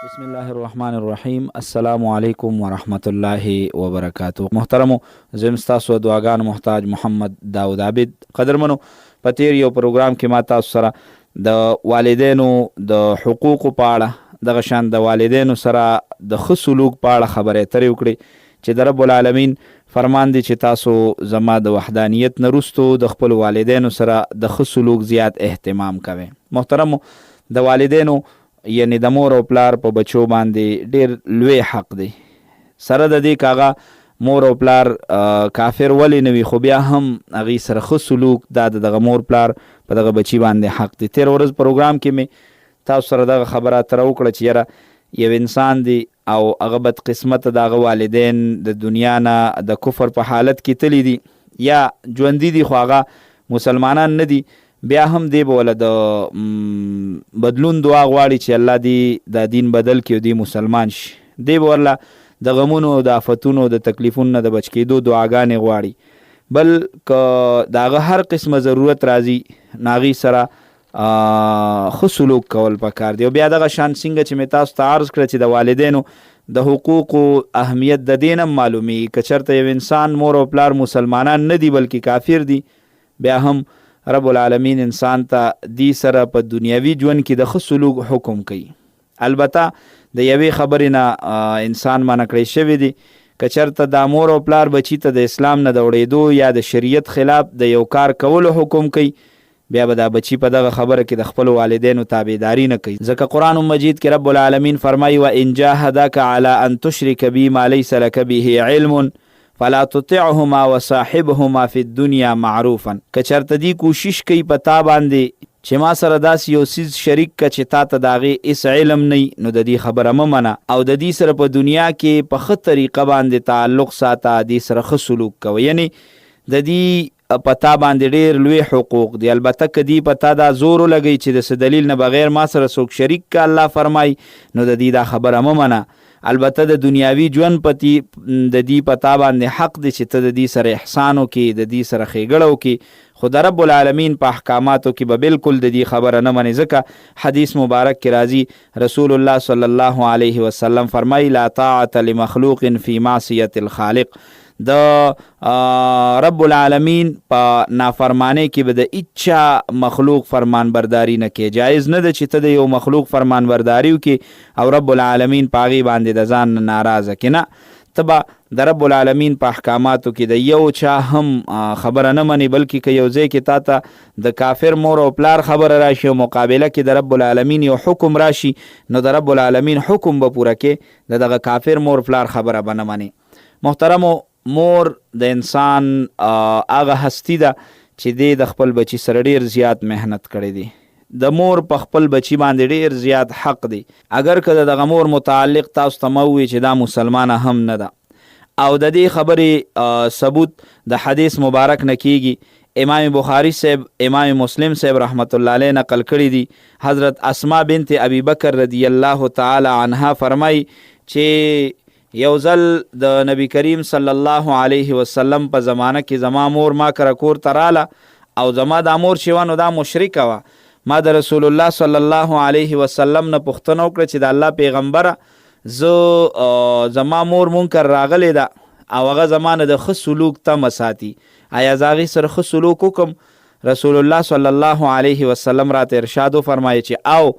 بسم الله الرحمن الرحیم. السلام علیکم ورحمت الله وبرکاتو. محترمو، زم ستاسو دعاګانو محتاج محمد داود عابد. قدرمنو، په تیر یو پروګرام کې ما تاسو سره د والدینو د حقوقو په اړه، دغه شان د والدینو سره د ښه سلوک په اړه خبرې اترې وکړې چې د رب العالمین فرمان دی چې تاسو زما د وحدانیت نه وروستو د خپل والدینو سره د ښه سلوک زیات اهتمام کوئ. محترمو، د والدینو یعنی د مور او پلار په بچو باندې ډیر لوی حق دی. سره د دې کاغه مور او پلار کافر ولی نوي، خو بیا هم هغې سره ښه سلوک دا دغه مور پلار په دغه بچي باندې حق دی. تیر ورځ پروګرام کې مې تاسو سره دغه خبره اتره وکړه چې یاره یو انسان دی او هغه بد قسمته د هغه والدین د دنیا نه د کفر په حالت کې تللی دي یا ژوندي دي، خو هغه مسلمانان نه دي. بیا هم دی به وله د بدلون دعا غواړي چې الله دی دا دین بدل کړي او دی مسلمان شي. دی به ورله د غمونو د آفتونو د تکلیفونو نه د بچ کېدو دعاګانې غواړي. بل که د هغه هر قسمه ضرورت راځي نو هغې سره ښه سلوک کول پکار دی. او بیا دغه شان څنګه چې مې تاسو ته عرض کړه چې د والدینو د حقوقو اهمیت د دې نه معلومیږي. که چېرته یو انسان مور او پلار مسلمانان نه دي بلکې کافر دي، بیا هم رب العالمین انسان ته دی سره په دنیاوي ژوند کې د ښه سلوک حکم کوي. البته د یوې خبرې نه انسان منع کړی شوی دی. که چېرته دا مور او پلار بچي ته د اسلام نه د وړېدو یا د شریعت خلاف د یو کار کولو حکم کوي، بیا به دا بچي په دغه خبره کې د خپلو والدینو تابعداري نه کوي. ځکه قرآن مجید کې رب العالمین فرمایي وان جاهداک علی ان تشرک بی ما لیس لک به علم فلا تطعهما وصاحبهما فی الدنیا معروفا. که چرته دی کوشش کوي په تا باندې چې ما سره داسې یو څیز شریک که چې تا ته د هغې هېڅ علم نه نو د دې خبره مه منه او د دې سره په دنیا کې په ښه طریقه باندې تعلق ساته، دې سره ښه سلوک کوه. یعنی د دې په تا باندې ډېر لوی حقوق دی. البته که دی په تا دا زور ولګوي چې د څه دلیل نه بغیر ما سره څوک شریک که الله فرمایي، نو د دې دا خبره مه منه. البته د دنیاوي ژوند پتی د دې پتا باندې حق دی چې ته د دې سره احسان وکړي، د دې سره ښېګړه وکړي. خو د رب العالمین په احکاماتو کې به بالکل د دې خبره نه منې. ځکه حدیث مبارک کې راځي رسول الله صلی الله علیه وسلم فرمایي لا طاعة لمخلوق فی معصیة الخالق. د رب العالمین په نافرمانی کې به د هیچا مخلوق فرمان برداری نه کې. جایز نه ده چې ته د یو مخلوق فرمان برداری وکې او رب العالمین په هغې باندې د ځان نه ناراضه کې. نه، ته به د رب العالمین په احکاماتو کې د یو چا هم خبره نه منې، بلکې که یو ځای کې تا ته د کافر مور او پلار خبره راشي او مقابله کې د رب العالمین یو حکم راشي، نو د رب العالمین حکم به پوره کې، د دغه کافر مور پلار خبره به نه منې. محترمو، مور د انسان هغه هستی ده چې دی د خپل بچی سره ډیر زیات محنت کړی دی. د مور په خپل بچی باندې ډیر زیات حق دی. اگر که دغه مور متعلق تاسو ته مووي چې دا مسلمانه هم نه ده او د دې خبرې ثبوت د حدیث مبارک نه کیږي. امام بخاری صاحب، امام مسلم صاحب رحمت الله علیه نقل کړی دی. حضرت اسما بنت ابي بکر رضی الله تعالی عنها فرمای چې یو ځل د نبی کریم صلی الله علیه وسلم په زمانه کې زما مور ما کره کور ته راله او زما دا مور چې وه نو دا مشرکه وه. ما د رسول الله صلی الله علیه وسلم نه پوښتنه وکړه چې د الله پیغمبره زه زما مور منکر راغلی ده او هغه زما نه د ښه سلوک تمه ساتي، آیا زه هغې سره ښه سلوک وکړم؟ رسول الله صلی الله علیه وسلم راته ارشاد وفرمایه چې او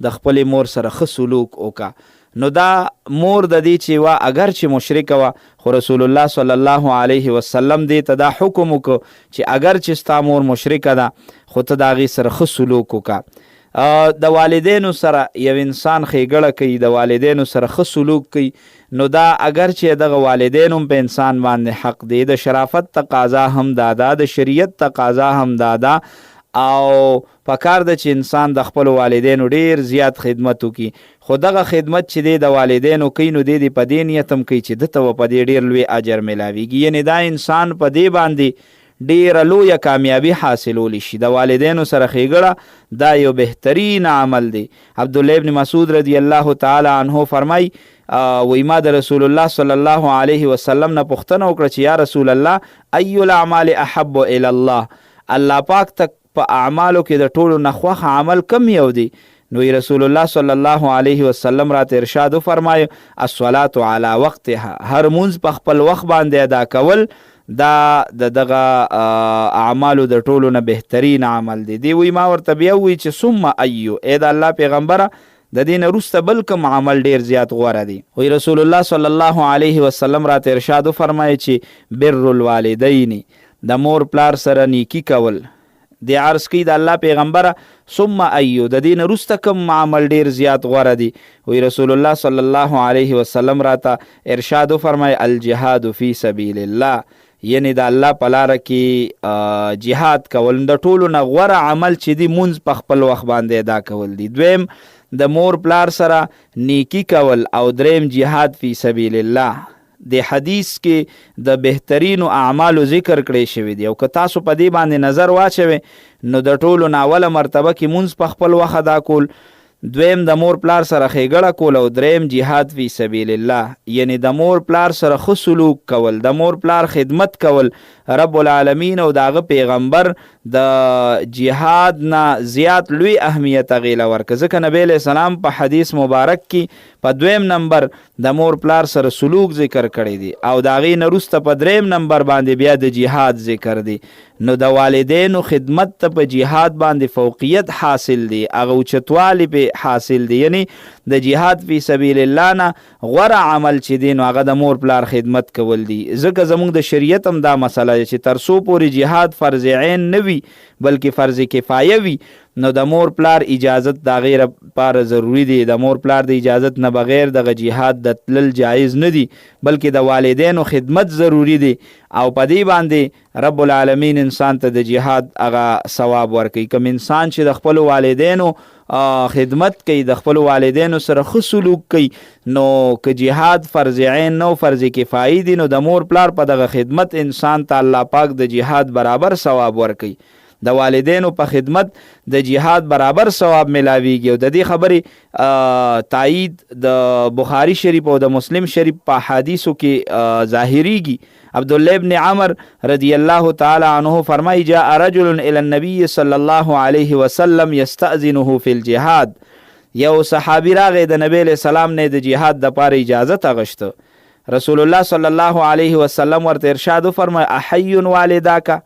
د خپلې مور سره ښه سلوک وکړه. نو دا مور د دې چې وا اگر چې مشرکه وه، خو رسول الله صلی الله علیه وسلم دې ته دا حکم وکړو چې اگر چې ستا مور مشرکه ده خو ته د هغې سره ښه سلوک وکړه. د والدینو سره یو انسان ښېګړه کوي، د والدینو سره ښه سلوک کوي، نو دا اگر چې دغه والدین هم په انسان باندې حق دی. د شرافت تقاضا هم دا ده، د شریعت تقاضا هم دا ده او پکار ده چې انسان د خپل والدینو ډیر زیات خدمت وکړي. خو دغه خدمت چې دی د والدینو کوي نو دی په دې نیت هم کوي چې دته په دې ډیر لوی اجر میلاویږي. یعنی دا انسان په دې باندې ډیره لویه کامیابي حاصلولی شي. د والدینو سره ښېګړه دا یو بهترین عمل دی. عبدالله ابن مسعود رضی الله تعالی عنه فرمای وی ما د رسول الله صلی الله علیه وسلم نه پوښتنه وکړه چې یا رسول الله ای الاعمال احب الی الله، الله پاک ته په اعمالو کې د ټولو نه خوښ عمل کم یو دی؟ نو رسول الله صلی الله علیه وسلم راته ارشاد فرمایو الصلاة علی وقتها، هر مونځ په خپل وخت باندې ادا کول دا دغه اعمالو د ټولو نه بهترین عمل دی. دی وی ما ورته بیا وی چې ثم ایو، ای د الله پیغمبره د دې نه وروسته بل کوم عمل ډیر زیات غوره دی؟ وی رسول الله صلی الله علیه وسلم راته ارشاد فرمایي چې بر الوالدین، د مور پلار سره نیکی کول. دی عرض کی د الله پیغمبره ثم ایو، د دې نه وروسته کوم عمل ډیر زیات غوره دی؟ وی رسول الله صلی الله علیه وسلم راته ارشاد فرمایي الجهاد فی سبیل الله، یعنی د الله په لاره کې جهاد کول. د ټولو نه غوره عمل چې دی مونځ په خپل وخت باندې ادا کول دی. دویم د مور پلار سره نیکی کول، او دریم جهاد فی سبیل الله. د حدیث کې د بهترینو اعمالو ذکر کړی شوی دی، او که تاسو په دې باندې نظر واچوئ نو د ټولو نه اوله مرتبه کې مونځ په خپل وخت ادا کول، دویم د مور پلار سره ښېګړه کول، او دریم جهاد فی سبیل الله، یعنی د مور پلار سره ښه سلوک کول، د مور پلار خدمت کول. رب العالمین او د هغه پیغمبر د جهاد نه زیات لوی اهمیت هغې له ورکړه، ځکه نبی علیه السلام په حدیث مبارک کې په دویم نمبر د مور پلار سره سلوک ذکر کړی دی، او د هغې نه وروسته په دریم نمبر باندې بیا د جهاد ذکر دی. نو د والدینو خدمت ته په جهاد باندې فوقیت حاصل دی، هغه اوچتوالی پې حاصل دی. یعنی د جهاد فی سبیل الله نه غوره عمل چې دی نو هغه د مور پلار خدمت کول دی. ځکه زموږ د شریعت هم دا مسله ده چې تر څو پورې جهاد فرض عین نه وي بلکې فرض کفایه وي، نو د مور پلار اجازت د هغې لپاره ضروري دی. د مور پلار د اجازت نه بغیر دغه جهاد د تلل جایز نه دی، بلکې د والدینو خدمت ضروري دی، او په دې باندې رب العالمین انسان ته د جهاد هغه ثواب ورکوي. کوم انسان چې د خپلو والدینو خدمت کوي، د خپلو والدینو سره ښه سلوک کوي، نو که جهاد فرض عین نه فرض کفایي دی، نو د مور پلار په دغه خدمت انسان ته الله پاک د جهاد برابر ثواب ورکوي. د والدینو په خدمت د جهاد برابر ثواب ملاویږي. او د دې خبرې تایید د بخاری شریف او د مسلم شریف په حدیثو کې ظاهریږي. عبدالله ابن عمر رضی الله تعالی عنه فرمایي جاء رجل الى النبي صلی الله علیه وسلم یستأذنه فی الجهاد، یو صحابي راغی د نبی علیہ السلام نه د جهاد دپاره اجازت اغوښته. رسول الله صلی الله علیه وسلم ورته ارشاد فرمایي احی والداک،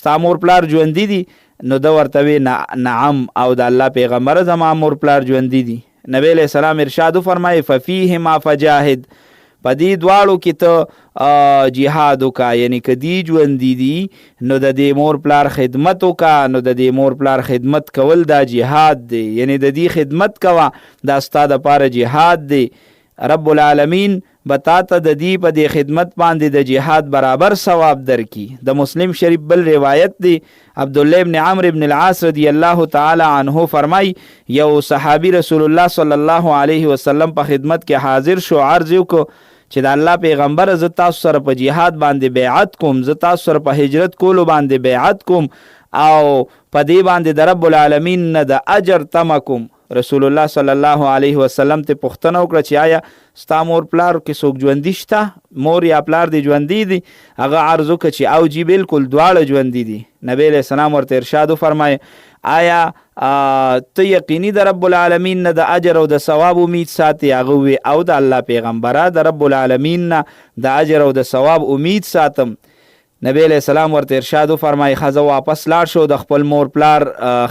ستا مور پلار ژوندي دي؟ نو ده ورته وی نعم، او د الله پیغمبره زما مور پلار ژوندي دي. نبی علیہ السلام ارشاد فرمایي ففیهما فجاهد، په دې دواړو کې ته جهاد وکړه، یعنی که دی ژوندي دي نو د دې مور پلار خدمت وکړه. نو د دې مور پلار خدمت کول دا جهاد دی، یعنی د دې خدمت کوه، دا ستا دپاره جهاد دی. رب العالمین بتا ته د دې په دې خدمت باندې د جهاد برابر ثواب درکي. د مسلم شریف بل روایت دی، عبدالله ابن عمرو ابن العاص رضی الله تعالی عنه فرمای یو صحابي رسول الله صلی الله علیه وسلم په خدمت کې حاضر شو، عرض وکړو چې د الله پیغمبر زه تاسو سره په جهاد باندې بیعت کوم، زه تاسو سره په هجرت کولو باندې بیعت کوم، او په دې باندې د رب العالمین نه د اجر تمه کوم. رسول الله صلی الله علیه وسلم ته پوښتنه وکړه چې آیا ستا مور پلار کې څوک ژوندي شته، مور یا پلار دی ژوندي دي؟ هغه عرض وکړه چې او جی بالکل دواړه ژوندي دي. نبی علیہ السلام ورته ارشاد فرمایي آیا ته یقیني د رب العالمین نه د اجر او د ثواب امید ساتي؟ هغه وی او د الله پیغمبره د رب العالمین نه د اجر او د ثواب امید ساتم. نبی علیہ السلام ورته ارشاد فرمایي ښځه واپس لاړ شو، د خپل مور پلار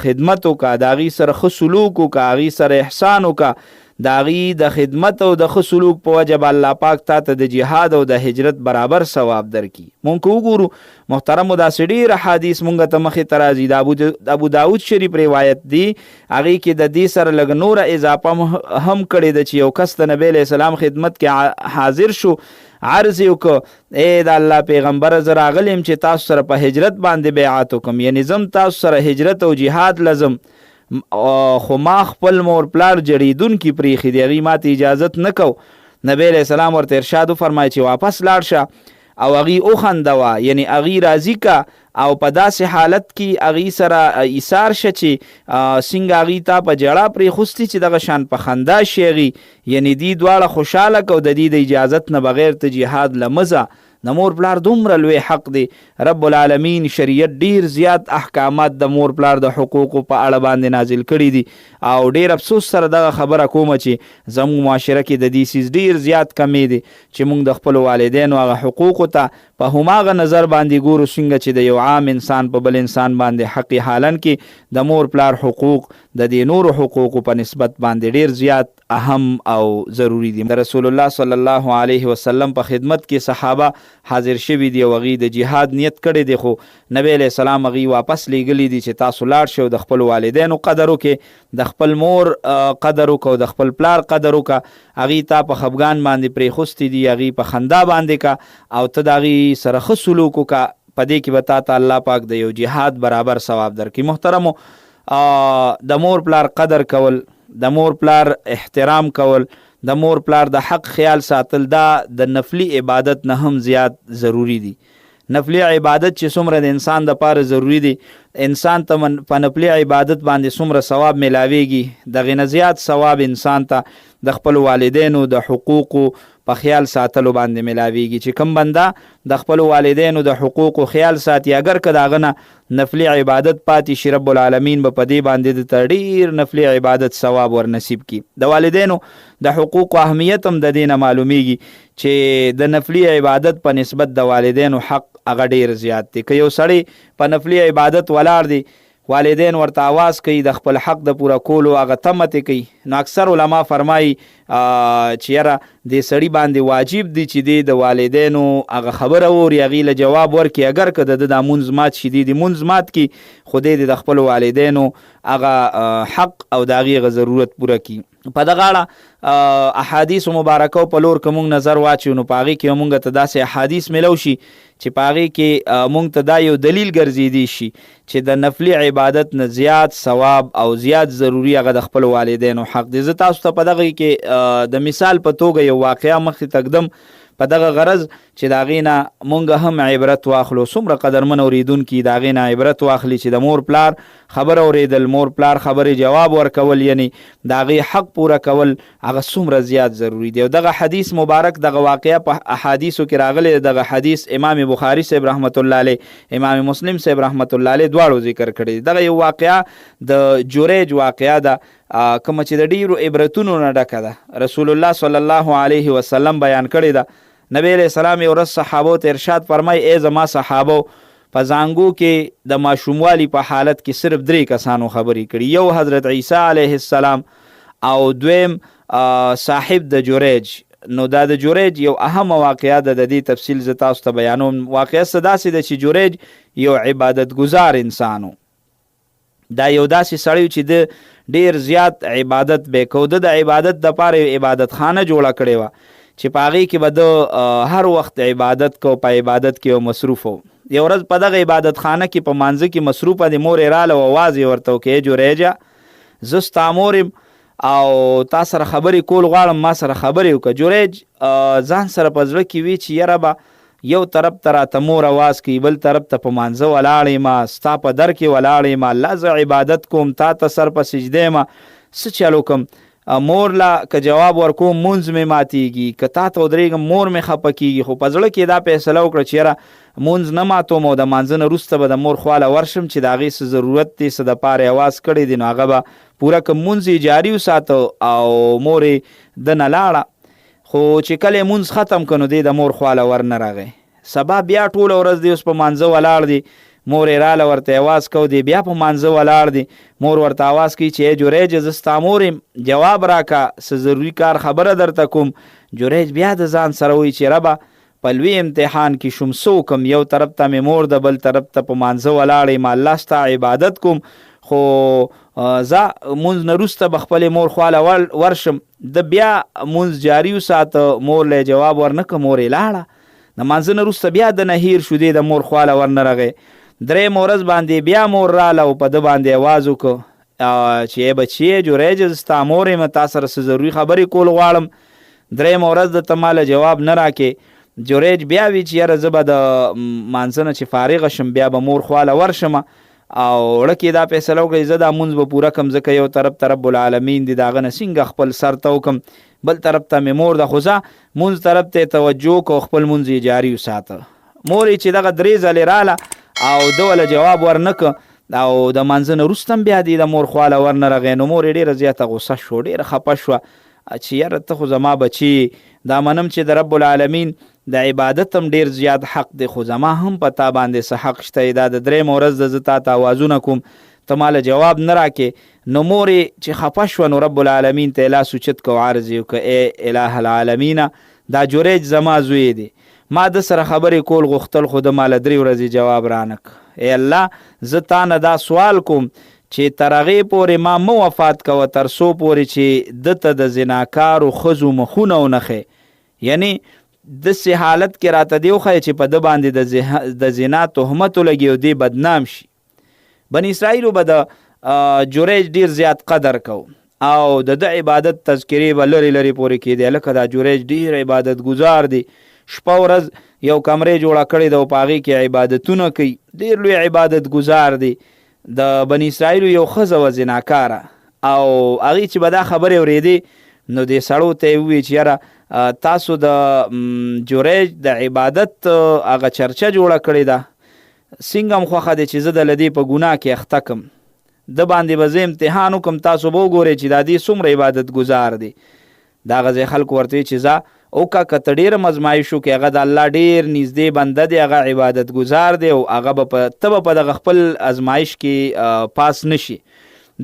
خدمت وکړه، د هغې سره ښه سلوک وکړه، هغې سره احسان وکړه. د هغې د خدمت او د ښه سلوک په وجه به الله پاک تا ته د جهاد او د هجرت برابر ثواب درکړي. مونږ که وګورو محترمو داسې ډېر احادیث مونږ ته مخې ته راځي. د ابو داود شریف روایت دی، هغې کې د دې سره لږ نوره اضافه هم کړې ده چې یو کس د نبی علیہ السلام خدمت کې حاضر شو، عرض یې وکړه ای د الله پیغمبره زه راغلی یم چې تاسو سره په هجرت باندې بیعت وکړم، یعنی زم تاسو سره هجرت او جهاد لزم، خو ما خپل مور پلار جړېدونکي پرېښي دي، هغې ماته اجازت نه کو. نبی علیہ السلام ورته ارشاد فرمایي چې واپس لاړ شه او هغې وخندوه، یعنی هغې راضي که، او په داسې حالت کې هغې سره ایثار شه چې څنګه هغې تا په جړه پرېښوستي چې دغه شان په خندا شي هغې، یعنی دې دواړه خوشحاله که او د دې د اجازت نه بغیر ته جهاد له مه ځه. د مور پلار دومره لوی حق دی. رب العالمین شریعت ډیر زیات احکامات د مور پلار د حقوقو په اړه باندې نازل کړي دي او ډیر افسوس سره دغه خبره کومه چې زموږ معاشره کې د دې سیز ډیر زیات کمی دی چې موږ د خپل والدینو هغه حقوقو ته په هماغه نظر باندې ګورو څنګه چې د یو عام انسان په بل انسان باندې حق، حالن کې د مور پلار حقوق د دې نورو حقوقو په نسبت باندې ډیر زیات اهم او ضروری دي. د رسول الله صلی الله علیه وسلم په خدمت کې صحابه حاضر شوي دي او هغوی د جهاد نیت کړی دی، خو نبی علیه السلام هغوی واپس لیږلي دي چې تاسو لاړ شئ او د خپل والدینو قدر وکړئ، د خپل مور قدر وکړه او د خپل پلار قدر وکړه. هغوی تا په خفګان باندې پرېښوستي دي، هغوی په خندا باندې کا او ته د هغوی سره ښه سلوک وکړه، په دې کې به تا ته الله پاک د یو جهاد برابر ثواب درکړي. محترمو، د مور پلار قدر کول، د مور پلار احترام کول، د مور پلار د حق خیال ساتل دا د نفلی عبادت نه هم زیات ضروری دي. نفلی عبادت چې څومره د انسان د پاره ضروری دی، انسان ته په نفلی عبادت باندې څومره ثواب ملاویږي، دغه نه زیات ثواب انسان ته د خپل والدینو د حقوقو په خیال ساتلو باندې ملاویږي. چې کوم بنده د خپل والدینو د حقوقو خیال ساتي، اگر که دغه نه نفلی عبادت پاتې شي، رب العالمین به په دې باندې د ډیر نفلی عبادت ثواب ور نصیب کی. د والدینو د حقوقو اهمیت هم د دې نه معلومیږي چې د نفلی عبادت په نسبت د والدینو حق هغه ډیر زیات دی. که یو سړی په نفلی عبادت ولاړ دی، والدین ورته آواز کوي د خپل حق د پوره کولو، هغه تمه کوي، نو اکثر علما فرمایي چې یاره دې سړي باندې واجب دی چې د والدینو هغه خبره اوري، هغې له جواب ورکړي. اگر که د دا مونځ مات شي، د مونځ مات کړي، خو د خپل والدینو هغه حق او د هغې هغه ضرورت پوره کړي. په دغه اړه احادیث مبارکو په لور که موږ نظر واچو، نو په هغې کې موږ ته داسې احادیث ملو شي چې په هغې کې موږ ته دا یو دلیل ګرځېدی شي چې د نفلي عبادت نه زیات ثواب او زیات ضروري هغه د خپل والدینو حق دی. زه تاسو ته په دغه کې د مثال په توګه یو واقعه مخکې تقدم په دغه غرض چې د هغې نه مونږ هم عبرت واخلو. څومره قدرمن اورېدونکي د هغې نه عبرت واخلي چې د مور پلار خبره اورېدل، مور پلار خبرې جواب ورکول، یعنی د هغې حق پوره کول هغه څومره زیات ضروري دی. او دغه حدیث مبارک، دغه واقعه په احادیثو کې راغلی، دغه حدیث امام بخاري صاحب رحمت الله علیه، امام مسلم صاحب رحمت الله علیه دواړو ذکر کړی. دغه یو واقعه د جوریج واقعه ده، کومه چې د ډیرو عبرتونو نه ډکه ده. رسول الله صلی الله علیه وسلم بیان کړی ده. نبی علیہ السلام یو ورځ صحابو ته ارشاد فرمای، ای زما صحابو، په زانګو کې د ماشوموالي په حالت کې صرف 3 کسانو خبرې کړي. یو حضرت عیسی علیه السلام او دویم صاحب د جوریج. نو دا د جوریج یو اهم واقعه ده، د دې تفصیل زه تاسو ته بیانوم. واقعه څه داسې ده چې جوریج یو عبادت گزار انسانو، دا یو داسې سړی چې د ډیر زیات عبادت به کو، د عبادت د پاره عبادت خانه جوړه کړې وه چې په هغې کې به د هر وخت عبادت کو، په عبادت کې مصروف و. یو ورځ په دغه عبادت خانه کې په مانځه کې مصروفه د مور یې راله او آواز یې ورته وکړې، جوریجه زه ستا مور یم او تا سره خبرې کول غواړم، ما سره خبرې وکړه. جوریج ځان سره په زړه کې وي چې یاره به یو طرف ته راته مور آواز کوي، بل طرف ته په مانځه ولاړ یم، ستا په در کې ولاړ یم، الله زه عبادت کوم، تا ته سر په سجده یم، څه چل وکړم؟ مور لا که جواب ورکوم مونځ مې ماتیږي، که تا ته ودرېږم مور مې خفه کېږي. خو په زړه کې دا فیصله وکړه چې یاره مونځ نه ماتوم او د مانځه نه وروسته به د مور خواله ورشم چې د هغې څه ضرورت دی، څه د پاره اواز کړی دی، نو هغه به پوره کړم. مونځ یې جاري وساته او مور یې د نه لاړه. خو چې کله یې مونځ ختم کړ نو دی د مور خواله ور نه راغی. سبا بیا ټوله ورځ دی اوس په مانځه ولاړ دی، مور یې راله ورته اواز کو، دی بیا په مانځه ولاړ دی. مور ورته اواز کوي چې ای جوریج زه ستا مور یم، جواب راکه، څه ضروري کار خبره درته کوم. جوریج بیا د ځان سره وایي چې ربه په لوی امتحان کې شوم، څه وکړم؟ یو طرف ته مې مور ده، بل طرف ته په مانځه ولاړ یم، الله ستا عبادت کوم، خو زه مونځ نه وروسته به خپلې مور خواله ورشم. د بیا مونځ جاري وساته، مور له جواب ورنکړه، مور یې لاړه. د مانځه نه وروسته بیا د نه هیر شو، دی د مور خواله ورنه رغی. درېیم ورځ باندې بیا مور راله او په ده باندې اواز وکړه چې ای بچیې جوریج زه ستا مور یم، تا سره څه ضروري خبرې کول غواړم. درېیم ورځ درته ماله جواب نه راکې. جوریج بیا وی چې یاره زه به د مانځه نه چې فارغه شم بیا به مور خواله ورشم او وړه کې دا فیصله وکړه زه دا مونځ به پوره کم ځکه یو طرف ته رب العالمین دی د هغه نه څنګه خپل سر ته وکم بل طرف ته مې مور ده خو زه مونځ طرف ته توجه کو خپل مونځ یې جاري وساته. مور یې چې دغه 3 ځلې راله او ده وله جواب ورنکه او د مانځه نه وروسته هم بیا دی د مور خواله ورنه رغی نو مور یې ډېره زیاته غوسه شو ډېره خفه شوه چې یاره ته خو زما بچي دا منم چې د رب العالمین د عبادت هم ډېر زیات حق دی خو زما هم په تا باندې څه حق شته دا د 3 ورځ د زه تا ته اوازونه کوم ته ماله جواب نه راکې نو مور چې خفه شوه نو رب العالمین ته لاس اوچت کو عرض یې وکړه ای اله العالمین دا جریج زما زوی دی ما د سره خبرې کول غوښتل خو د ماله 3 ورځې جواب رانک ای الله زه تا نه دا سوال کوم چې تر هغې پورې ما مه وفات کوه تر څو پورې چې ده ته د زناکارو ښځو مخونه ونښې یعنی داسې حالت کې راته دی وښیه چې په ده باندې د زنا تهمت ولګي او دی بدنام شي. بني اسرائیلو به د جریج ډېر زیات قدر کو او د ده عبادت تذکرې به لرې لرې پورې کېدی لکه دا جریج ډېر عبادت ګزار دی شپه ورځ یو کمرې جوړه کړې ده او په هغې کې عبادتونه کوي ډېر لوی عبادت ګزار دی. د بني اسرائیلو یو ښځه وه زناکاره او هغې چې به دا خبرې اورېدې نو دې سړو ته یې وویل چې یاره تاسو د جریج د عبادت هغه چرچه جوړه کړې ده څنګه هم خوښه دی چې زه د لدې په ګناه کې اخته کم د باندې به زه امتحان وکړم تاسو به وګورئ چې دا دې څومره عبادت ګزار دی. دغه ځای خلکو ورته چې زه وکړه که ته ډېره مزمایشو کې هغه د الله ډېر نږدې بنده دی هغه عبادت ګزار دی او هغه به ته به په دغه خپل ازمایش کې پاس نشي.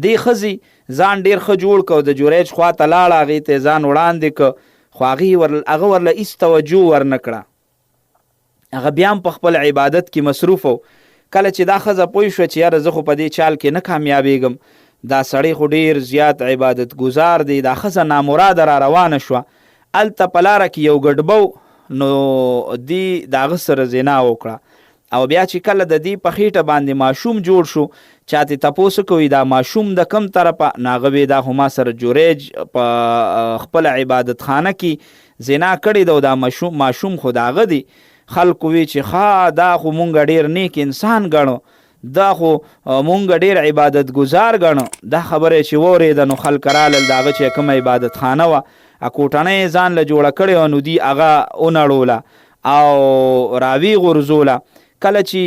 دې ښځې ځان ډېر ښه جوړ کړ د جریج خوا ته لاړه هغې ته ځان وړاندې کړ خو هغه ورله هېڅ توجه ورنه کړه هغه بیا هم په خپل عبادت کې مصروف و. کله چې دا ښځه پوه شوه چې یاره زه خو په دې چال کې نه کامیابېږم دا سړی خو ډېر زیات عبادت ګزار دی دا ښځه نامراده را روانه شوه هلته په لاره کې یو ګډبو نو دې د هغه سره زنا وکړه او بیا چې کله د دې په خېټه باندې ماشوم جوړ شو چا ته تپوس کوي دا ماشوم د کم طرفه نو هغه وی دا خو ما سره جریج په خپل عبادت خانه کې زنا کړې ده او دا ماشوم خو د هغه دی. خلکو وی چې ښه دا خو مونږ ډېر نیک انسان ګڼو دا خو مونږ ډېر عبادت ګزار ګڼو. دا خبره چې واورېده نو خلک رالل د هغه چې کومه عبادت خانه وه کوټنۍ یې ځان له جوړه کړې وه نو دوی هغه ونړوله او راوي غورځوله. کله چې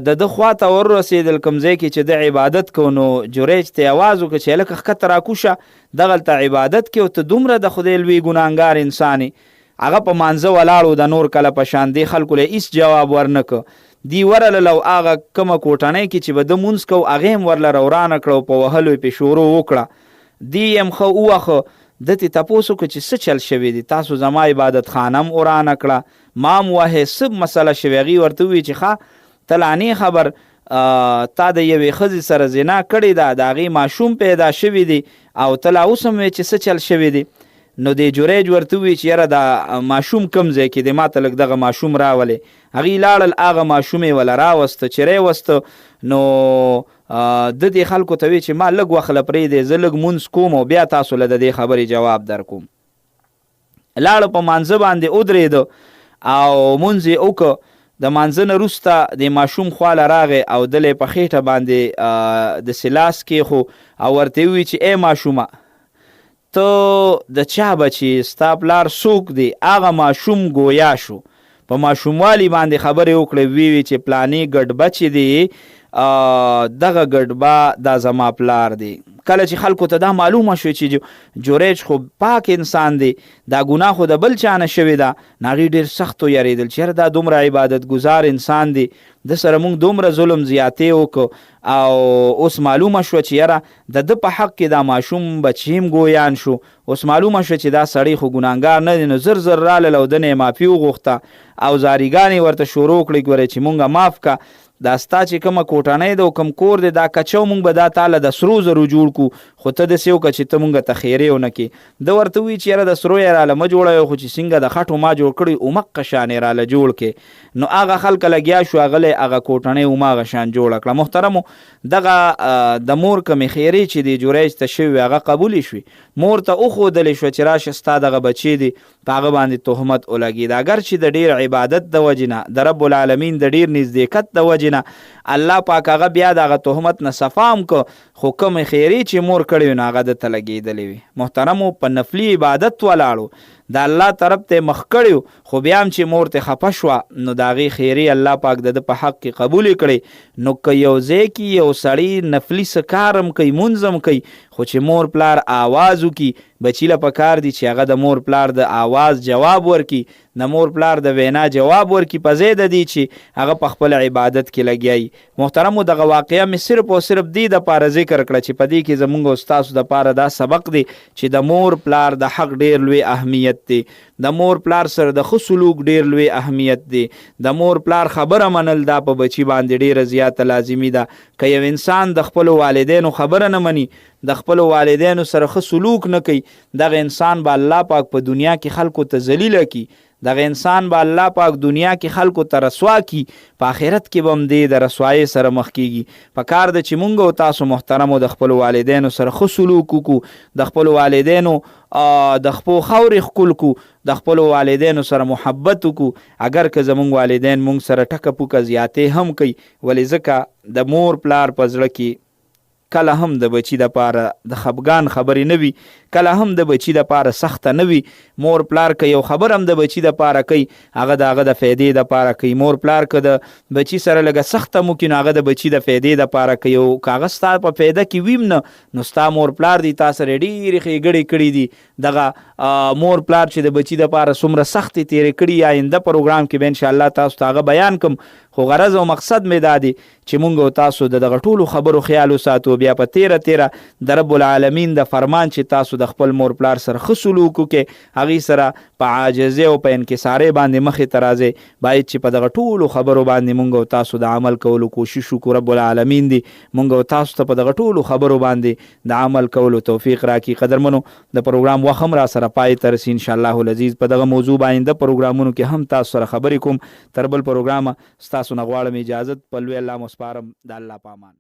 د ده خوا ته وررسېدل کوم ځای کې چې د عبادت کو نو جریج ته یې اواز وکړه چې هلکه ښکته راکوشه دغلته عبادت کې او ته دومره د خدای لوی ګناهګار انسان هغه په مانځه ولاړو د نور کله په شان دی خلکو له هېڅ جواب ورنه که دی ورلل او هغه کومه کوټنۍ کې چې به ده مونځ کو هغې هم ورله روانه کړه او په وهلو یې پې شروع وکړه. دی هم ښه ووخه ده ته تپوس وکړه چې څه چل شوی دی تاسو زما عبادت خانه هم ورانه کړه ما هم وهې څه مسله شوې هغې ورته ووایي چې ښه ته لانې خبر تا د یوې ښځې سره زنا کړې ده د هغې ماشوم پیدا شوي دی او ته لا اوس هم وایې چې څه چل شوی دی. نو د جریج ورته ووایي چې یاره دا ماشوم کوم ځای کې دی ما ته لږ دغه ماشوم راولې هغې لاړل هغه ماشوم یې وله راوسته چې راوسته نو د دې خلکو ته وی چې ما لږ وخت له پرېږدی زه لږ مونځ کوم او بیا تاسو له د دې خبرې جواب در کوم. لاړه په مانځه باندې ودرېده او مونځ یې وکړه د مانځه نه وروسته د ماشوم خواله راغی او دله په خېټه باندې داسې لاس کېښو او ورته یې ووایي چې ای ماشومه ته د چا بچي ستا پلار څوک دی هغه ماشوم ګویا شو په ماشوموالي باندې خبرې وکړې وی چې پلانې ګډ بچی دی دغه ګډبه دا زما پلار دی. کله چې خلکو ته دا معلومه شوی چې جریج خو پاک انسان دی دا ګناه خو د بل چا نه شوې ده نو هغې ډېر سخت ویرېدل چې یاره دا دومره عبادت ګزار انسان دی د سره موږ دومره ظلم زیاتې وکړو او اوس معلومه شوه چې یاره د ده په حق کې دا ماشوم بچي هم ګویان شو اوس معلومه شوه چې دا سړی خو ګناهګار نه دی نو زر زر رالل او ده نه یې معافي وغوښته او زاریګانې ورته شروع کړې ګورې چې مونږه معاف که دا ستا چې کومه کوټنۍ ده او کوم کور دی دا کچو مونږ به دا تاله د سرو زرو جوړ کړو خو ته داسې وکړه چې ته مونږ ته خیرې ونه کړې. ده ورته ووایي چې یاره د سرو یې راله مه جوړوې خو چې څنګه د خټو ما جوړ کړی اومقه شان یې راله جوړ کړې. نو هغه خلکه لګیا شو هغه هغه کوټنۍ هماغه شان جوړه کړه. محترمو دغه د مور کومې خیرې چې دی جریج ته شوي هغه قبولې شوي مور ته وښودلې شوه چې راشه ستا دغه بچی دی په هغه باندې تهمت ولګېد اگر چې د ډېر عبادت د وجې نه د رب العالمین د ډېر نزدېکت د وجې وجې نه الله پاک هغه بیا د هغه تهمت نه صفا هم که، خو کومې خیرې چې مور کړی وي نو هغه دته لګېدلې وي. محترمو په نفلي عبادت ولاړو، د الله طرف ته مخ کړی، خو بیا هم چې مور ته خفه شوه نو د هغې خیرې الله پاک د ده په حق کې قبولې کړې. نو که یو ځای کې یو سړی نفلي څه کار هم کوي، مونځ هم کوي، خو چې مور پلار آواز وکړي، بچي له پکار دي چې هغه د مور پلار د آواز جواب ورکړي، د مور پلار د وینا جواب ورکړي، په ځای د دې چې هغه په خپل عبادت کې لګیایي. محترمو دغه واقعه مې صرف او صرف دې دپاره ذکر کړه چې په دې کې زمونږ او ستاسو دپاره دا سبق دی چې د مور پلار د حق ډېر لوی اهمیت دی، د مور پلار سره د ښه سلوک ډېر لوی اهمیت دی، د مور پلار خبره منل دا په بچي باندې ډېره زیاته لازمي ده. که یو انسان د خپلو والدینو خبره نه مني، د خپلو والدینو سره ښه سلوک نه کوي، دغه انسان به الله پاک په دنیا کې خلکو ته ذلیله کي، دغه انسان به الله پاک دنیا کې خلکو ته رسوا کی، په آخرت کې به هم دې د رسوایۍ سره مخ کیږي. په کار ده چې مونږ او تاسو محترمو د خپلو والدینو سره ښه سلوک وکړو، د خپلو والدینو د خپو خاورې ښکل کړو، د خپلو والدینو سره محبت وکړو. اگر که زمونږ والدین مونږ سره ټکه پوکه زیاتې هم کوي، ولې ځکه د مور پلار په زړه کې کله هم د بچي دپاره د خفګان خبرې نه وي، کله هم د بچي دپاره سخته نه وي. مور پلار که یو خبر هم د بچي دپاره کوي، هغه د هغه د فایدې دپاره کوي. مور پلار که د بچي سره لږه سخته ممکن هغه د بچي د فایدې دپاره کوي، او که هغه ستا په فایده کې ویم نه نو ستا مور پلار دی تا سره ډېرې ښېګړې کړي دي. دغه مور پلار چې د بچي دپاره څومره سختې تېرې کړي، آینده پروګرام کې به انشاءالله تاسو ته هغه بیان کوم. خو غرض او مقصد مې دا دی چې مونږ او تاسو د دغه ټولو خبرو خیال وساتو، بیا په تیره د رب العالمین د فرمان چې تاسو د خپل مور پلار سره ښه سلوک وکړئ، هغې سره په عاجزۍ او په انکسارۍ باندې مخې ته راځئ. باید چې په دغه ټولو خبرو باندې مونږ او تاسو د عمل کولو کوشش وکړو. رب العالمین دی مونږ او تاسو ته په دغه ټولو خبرو باندې د عمل کولو توفیق راکړي. قدرمنو د پروګرام وخت هم را سره پای ته رسي. انشاءالله العزیز په دغه موضوع باندې پروګرامونو کې هم تاسو سره خبرې کوم. تر بل پروګرامه ستاسو نه غواړم اجازت، په لوی الله مو سپارم. د الله په امان.